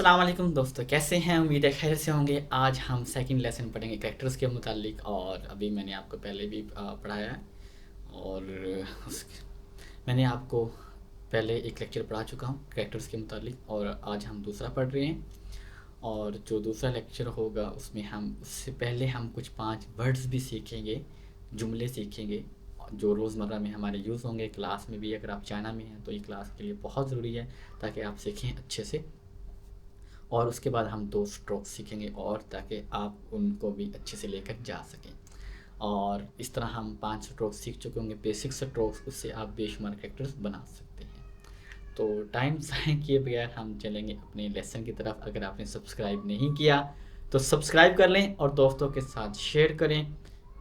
अस्सलाम वालेकुम दोस्तों, कैसे हैं? उम्मीद है खैर से होंगे। आज हम सेकंड लेसन पढ़ेंगे कैरेक्टर्स के मुतालिक, और अभी मैंने आपको पहले भी पढ़ाया है। और उस मैंने आपको पहले एक लेक्चर पढ़ा चुका हूँ कैरेक्टर्स के मुतालिक, और आज हम दूसरा पढ़ रहे हैं। और जो दूसरा लेक्चर होगा उसमें हम उससे पहले हम कुछ 5 वर्ड्स भी सीखेंगे, जुमले सीखेंगे जो रोज़मर्रा में हमारे यूज़ होंगे क्लास में भी। अगर आप चाइना में हैं तो ये क्लास के लिए बहुत ज़रूरी है ताकि आप सीखें अच्छे से। और उसके बाद हम 2 स्ट्रोक्स सीखेंगे और ताकि आप उनको भी अच्छे से लेकर जा सकें। और इस तरह हम 5 स्ट्रोक्स सीख चुके होंगे, बेसिक स्ट्रोक्स, उससे आप बेशुमार कैरेक्टर्स बना सकते हैं। तो टाइम ज़ाया किए बगैर हम चलेंगे अपने लेसन की तरफ। अगर आपने सब्सक्राइब नहीं किया तो सब्सक्राइब कर लें और दोस्तों के साथ शेयर करें,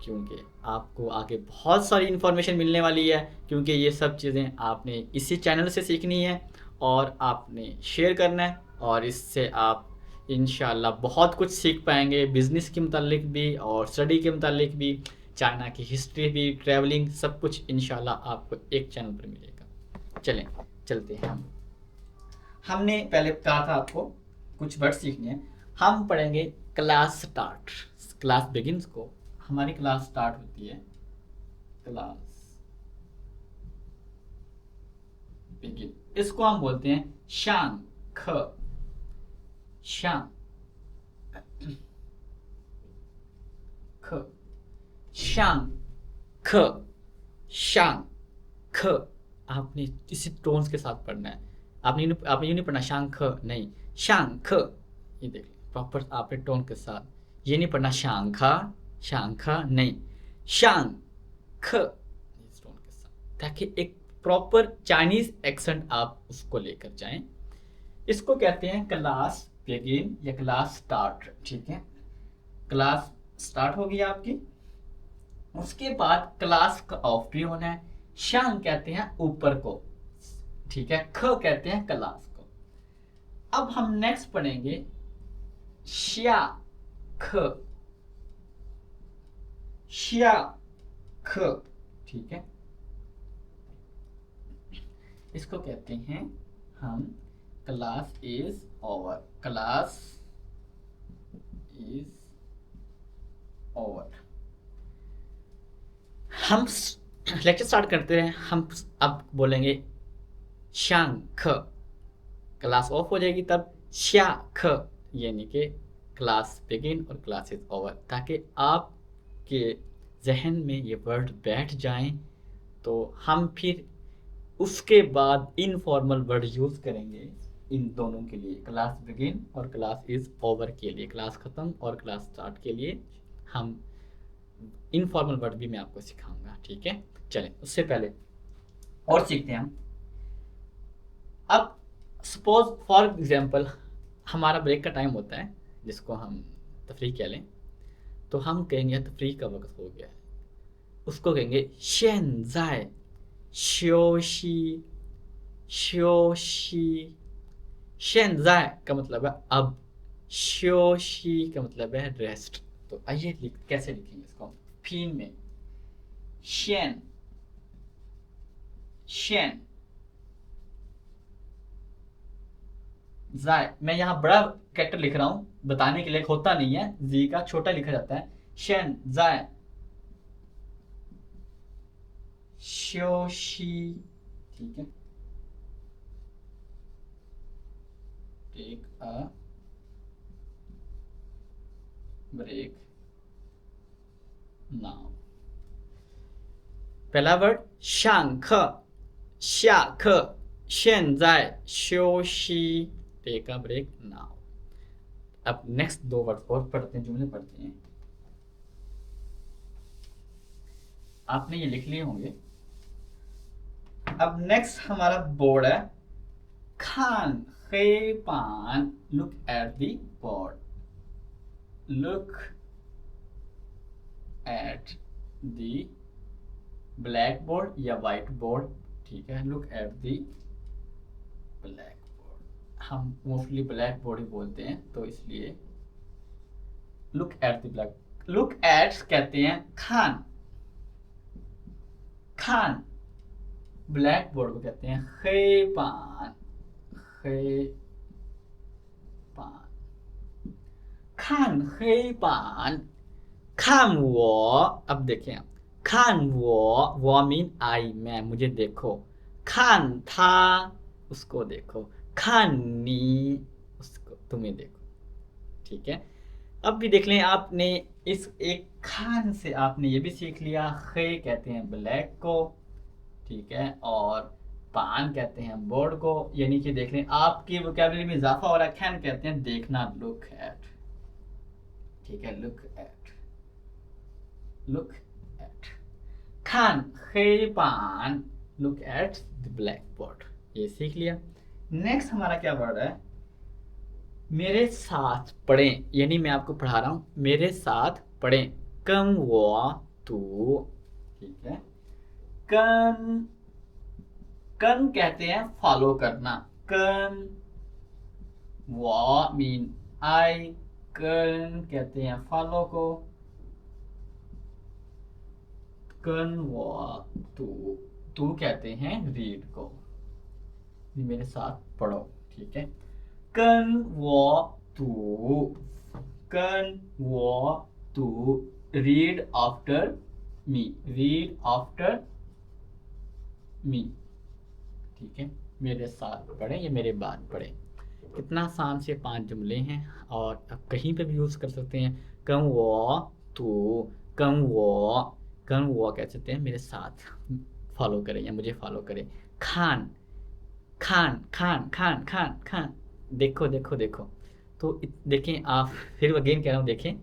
क्योंकि आपको आगे बहुत सारी इन्फॉर्मेशन मिलने वाली है। क्योंकि ये सब चीज़ें आपने इसी चैनल से सीखनी है और आपने शेयर करना है, और इससे आप इंशाल्लाह बहुत कुछ सीख पाएंगे, बिज़नेस के मुतालिक भी और स्टडी के मुतालिक भी, चाइना की हिस्ट्री भी, ट्रैवलिंग, सब कुछ इंशाल्लाह आपको एक चैनल पर मिलेगा। चलें, चलते हैं। हमने पहले कहा था आपको कुछ वर्ड सीखने हैं। हम पढ़ेंगे क्लास स्टार्ट। क्लास बिगिन्स को, हमारी क्लास स्टार्ट होती है, क्लास बिगिन, इसको हम बोलते हैं शांग ख। शांग ख, शांग ख, शांग ख। आपने इसी टोन्स के साथ पढ़ना है। आपने यूँ नहीं पढ़ना शांग ख, नहीं, शांग ख। ये देख प्रॉपर आपने टोन के साथ, ये नहीं पढ़ना शांग खा, शांग खा, नहीं, शांग ख इस टोन के साथ, ताकि एक प्रॉपर चाइनीज एक्सेंट आप उसको लेकर जाएं। इसको कहते हैं क्लास बिगिन या क्लास स्टार्ट। ठीक है, क्लास स्टार्ट होगी आपकी। उसके बाद क्लास का ऑफ भी होना है। शांग कहते हैं ऊपर को, ठीक है, ख कहते हैं क्लास को। अब हम नेक्स्ट पढ़ेंगे श्या ख, श्या ख, ठीक है। इसको कहते हैं हम class is over, class is over. हम लेक्चर स्टार्ट करते हैं। हम अब बोलेंगे शांग ख, क्लास ऑफ हो जाएगी तब श्या ख, यानी कि क्लास बिगिन और क्लास इज ओवर, ताकि आपके जहन में ये वर्ड बैठ जाएं। तो हम फिर उसके बाद इनफॉर्मल वर्ड यूज़ करेंगे इन दोनों के लिए, क्लास बिगिन और क्लास इज ओवर के लिए, क्लास ख़त्म और क्लास स्टार्ट के लिए हम इनफॉर्मल वर्ड भी मैं आपको सिखाऊंगा। ठीक है, चलें उससे पहले और सीखते हैं हम। अब सपोज फॉर एग्जांपल हमारा ब्रेक का टाइम होता है, जिसको हम तफरीह कह लें, तो हम कहेंगे तफरीह का वक्त हो गया है। उसको कहेंगे शेन जाए श्योशी, श्योशी। शेन जाए का मतलब है अब, श्योशी का मतलब है रेस्ट। तो आइए कैसे लिखेंगे इसको फीन में। शेन, शेन जाए, मैं यहाँ बड़ा कैरेक्टर लिख रहा हूँ बताने के लिए, होता नहीं है, जी का छोटा लिखा जाता है। शेन जाए श्योशी, ठीक है, टेक अ ब्रेक नाउ। पहला वर्ड शांख, शाख, 现在休息 टेक अ ब्रेक नाउ। अब नेक्स्ट 2 वर्ड और पढ़ते हैं, जुमले पढ़ते हैं। आपने ये लिख लिए होंगे। अब नेक्स्ट हमारा बोर्ड है खान खे पान, look at the board, look at the black board या वाइट बोर्ड, ठीक है, look at the black board. हम मोस्टली ब्लैक बोर्ड ही बोलते हैं तो इसलिए look at the black. Look at कहते हैं खान, खान, ब्लैक बोर्ड को कहते हैं खे पान, खे पान, खान हे पान, खान वो, अब देखें खान वो मीन आई मैं, मुझे देखो, खान था उसको देखो, खानी उसको तुम्हें देखो, ठीक है। अब भी देख लें आपने, इस एक खान से आपने ये भी सीख लिया, खे कहते हैं ब्लैक को, ठीक है, और पान कहते हैं बोर्ड को, यानी कि देख लें आपकी वोकैबुलरी में इजाफा हो रहा है। खान कहते हैं देखना, लुक एट, ठीक है, look at, look at, Khan खे पान, look at the black board, ये सीख लिया। नेक्स्ट हमारा क्या वर्ड है, मेरे साथ पढ़ें, यानी मैं आपको पढ़ा रहा हूं, मेरे साथ पढ़ें, कम वो तू, ठीक है। कन, कन कहते हैं फॉलो करना, कन वो मीन आई, कन कहते हैं फॉलो को, कन वो तू, तू कहते हैं रीड को, मेरे साथ पढ़ो, ठीक है। कन वो तू, कन वो तू, read after me, read after me, ठीक है, मेरे साथ पढ़े या मेरे बाद पढ़े। कितना आसान से 5 जुमले हैं और आप कहीं पे भी यूज़ कर सकते हैं। कम वो तू, कम वो, कम वो कह सकते हैं मेरे साथ फॉलो करें या मुझे फॉलो करें। खान, खान खान खान खान खान, देखो देखो देखो, तो देखें आप, फिर अगेन कह रहा हूँ देखें,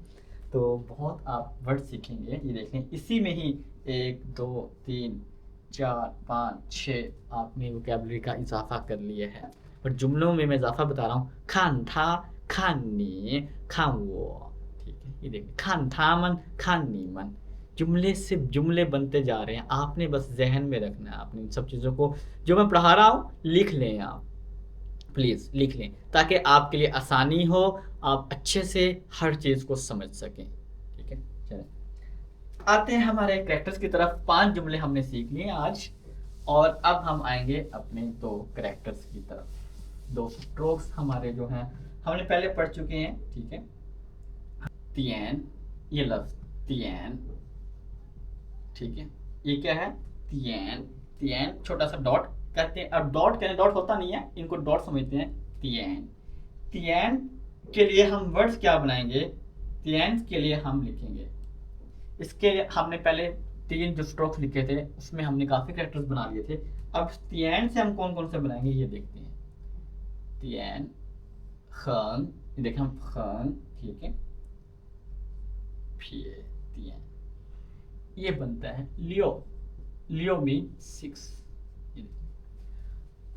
तो बहुत आप वर्ड सीखेंगे, ये देखें इसी में ही 1 2 3 4 5 6 आपने वोकैबुलरी का इजाफा कर लिया है। और जुमलों में मैं इजाफा बता रहा हूँ, खान था, खानी, खान वो, ठीक है, ये देखिए खान था मन, खानी मन, जुमले से जुमले बनते जा रहे हैं, आपने बस जहन में रखना है। आपने इन सब चीज़ों को जो मैं पढ़ा रहा हूँ लिख लें, आप प्लीज़ लिख लें, ताकि आपके लिए आसानी हो, आप अच्छे से हर चीज़ को समझ सकें, ठीक है। चलें आते हैं हमारे कैरेक्टर्स की तरफ। 5 जुमले हमने सीख लिए आज, और अब हम आएंगे अपने 2 कैरेक्टर्स की तरफ। 2 स्ट्रोक्स हमारे जो हैं हमने पहले पढ़ चुके हैं, ठीक है। तियन, ये लफ्ज तियन, ठीक है, ये क्या है, तियन, तियन छोटा सा डॉट कहते हैं। अब डॉट कहते, डॉट होता नहीं है, इनको डॉट समझते हैं। तियन, तियन के लिए हम वर्ड्स क्या बनाएंगे, तियन के लिए हम लिखेंगे, इसके लिए हमने पहले 3 जो स्ट्रोक्स लिखे थे उसमें हमने काफ़ी कैरेक्टर्स बना लिए थे। अब तियन से हम कौन कौन से बनाएंगे ये देखते हैं। तियन, खंग, ये देखें हम खंग, ठीक है, फिर तियन, ये बनता है लियो, लियो मीन 6।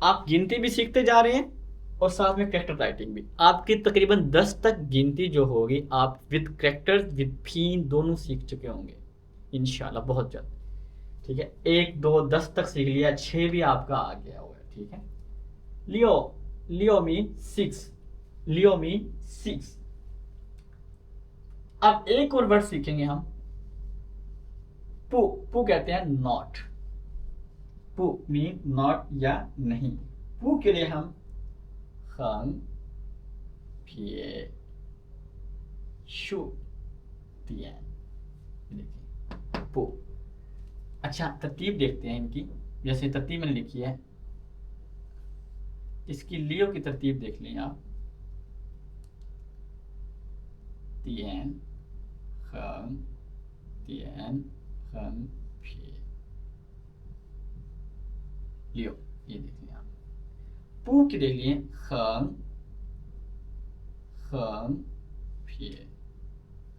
आप गिनती भी सीखते जा रहे हैं और साथ में कैरेक्टर राइटिंग भी। आपकी तकरीबन 10 तक गिनती जो होगी आप विद कैरेक्टर विद थीम दोनों सीख चुके होंगे इंशाल्लाह बहुत जल्द, ठीक है। 1 2 10 तक सीख लिया, 6 भी आपका आ गया होगा, ठीक है। लियो, लियो मीन 6, लियो मीन 6। अब एक और वर्ड सीखेंगे हम, पू, पू कहते हैं नॉट, पू मीन नॉट या नहीं। पू के लिए हम खंग, फिर शु, तियन, देखिए पू। अच्छा तरतीब देखते हैं इनकी, जैसे तरतीब मैंने लिखी है, इसकी लियो की तरतीब देख लें आप, तियन, खंग, तियन, खंग, फिर लियो, ये देख लें आप। पू के देख लिए खंग, खंग, फिर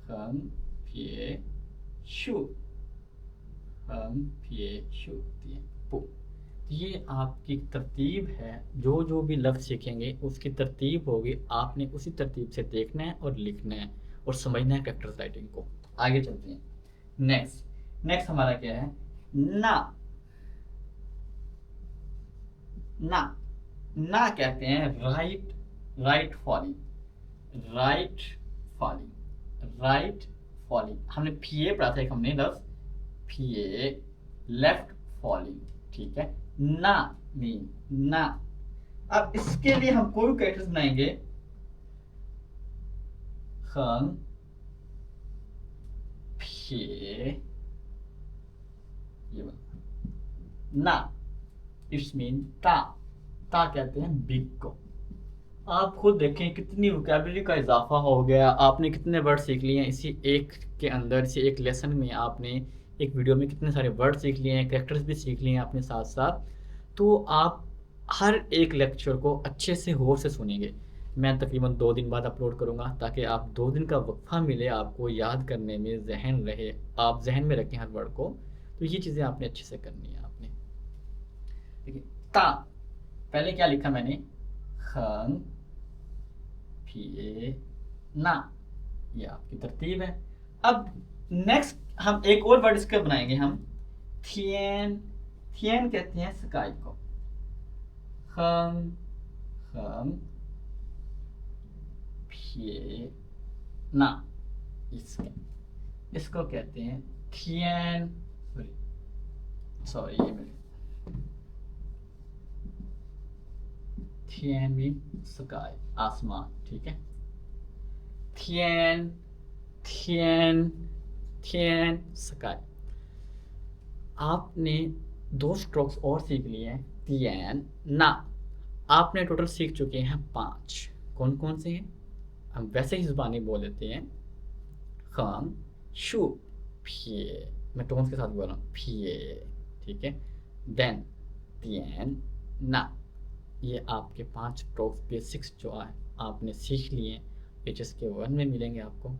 खंग, फिर शु, खंग, फिर शु, तियन, पू। ये आपकी तरतीब है, जो जो भी लफ्ज़ सीखेंगे उसकी तरतीब होगी, आपने उसी तरतीब से देखना है और लिखना है और समझना है कैरेक्टर राइटिंग को। आगे चलते हैं। नेक्स्ट, नेक्स्ट हमारा क्या है, ना, ना, ना कहते हैं right, right falling, right falling, right falling. हमने फिए पढ़ा था एक हमने लफ्ज़, फिए लेफ्ट फॉलिंग, ठीक है। ना मीन ना। अब इसके लिए हम कोई कैरेक्टर्स बनाएंगे, खंग फे ये ना, इट्स मीन ता कहते हैं बिग को। आप खुद देखें कितनी वोकैबुलरी का इजाफा हो गया, आपने कितने वर्ड सीख लिए हैं इसी एक के अंदर, इसी एक लेसन में आपने एक वीडियो में कितने सारे वर्ड सीख लिए हैं, कैरेक्टर्स भी सीख लिए हैं आपने साथ साथ। तो आप हर एक लेक्चर को अच्छे से गौर से सुनेंगे। मैं तकरीबन 2 दिन बाद अपलोड करूँगा ताकि आप 2 दिन का वक्फा मिले, आपको याद करने में जहन रहे, आप जहन में रखें हर वर्ड को। तो ये चीज़ें आपने अच्छे से करनी है आपने। देखिए ता, पहले क्या लिखा मैंने, खंग फे ना, ये आपकी तरतीब है। अब नेक्स्ट हम एक और वर्ड इसका बनाएंगे हम, थियन। थियन कहते हैं स्काई को, खंग खंग फे ना, इसको कहते हैं थियन, सॉरी ये मेरे थियन मीन स्काई, आसमान, ठीक है। थियन थियन थियन स्काई। आपने 2 स्ट्रोक्स और सीख लिए हैं, थियन ना। आपने टोटल सीख चुके हैं 5। कौन कौन से हैं, हम वैसे ही ज़ुबानी बोल देते हैं। खंग शू फे, मैं टोन्स के साथ बोल रहा हूँ, फे, ठीक है। देन थियन ना, ये आपके 5 स्ट्रोक्स बेसिक्स जो आपने सीख लिए हैं, HSK1 में मिलेंगे आपको।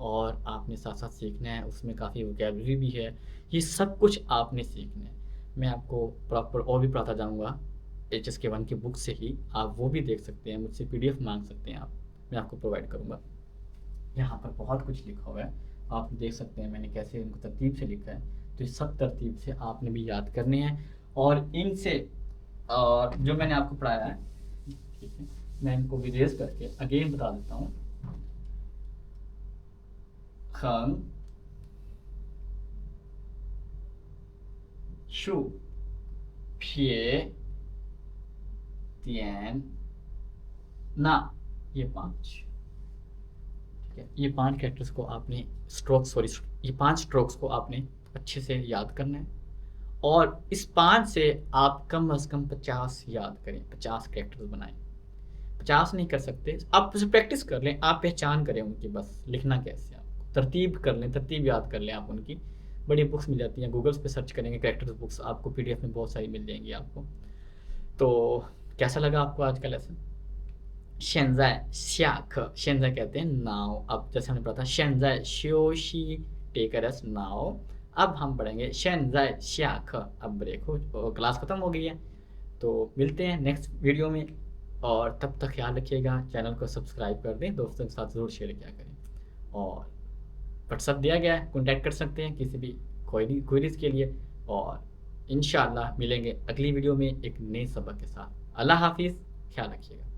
और आपने साथ साथ सीखना है, उसमें काफ़ी वोकैबुलरी भी है, ये सब कुछ आपने सीखना है। मैं आपको प्रॉपर और भी पढ़ाता जाऊँगा HSK1 की बुक से ही, आप वो भी देख सकते हैं, मुझसे PDF मांग सकते हैं आप, मैं आपको प्रोवाइड करूँगा। यहाँ पर बहुत कुछ लिखा हुआ है, आप देख सकते हैं मैंने कैसे इनको तरतीब से लिखा है। तो ये सब तरतीब से आपने भी याद करने हैं, और इनसे और जो मैंने आपको पढ़ाया है, ठीक है, मैं इनको विरेज करके अगेन बता देता हूँ। खंग शू फे तियन ना, ये 5, ठीक है। ये 5 कैरेक्टर्स को आपने ये 5 स्ट्रोक्स को आपने अच्छे से याद करना है। और इस 5 से आप कम से कम 50 याद करें, 50 कैरेक्टर्स बनाएं। 50 नहीं कर सकते, आप उसे प्रैक्टिस कर लें, आप पहचान करें उनकी, बस लिखना कैसे, आपको तरतीब कर लें, तरतीब याद कर लें आप उनकी। बड़ी बुक्स मिल जाती हैं, गूगल्स पे सर्च करेंगे कैरेक्टर्स बुक्स, आपको PDF में बहुत सारी मिल जाएंगी आपको। तो कैसा लगा आपको आज का लेसन? 现在下课，现在कहते हैं नाउ। अब जैसे हमने पढ़ा था 现在休息टेक अ रेस्ट नाउ, अब हम पढ़ेंगे 现在下课, अब ब्रेक हो, क्लास ख़त्म हो गई है। तो मिलते हैं नेक्स्ट वीडियो में, और तब तक ख्याल रखिएगा, चैनल को सब्सक्राइब कर दें, दोस्तों के साथ ज़रूर शेयर किया करें। और व्हाट्सअप दिया गया है, कॉन्टैक्ट कर सकते हैं किसी भी क्वेरीज के लिए। और इंशाअल्लाह मिलेंगे अगली वीडियो में एक नए सबक के साथ। अल्लाह हाफिज़, ख्याल रखिएगा।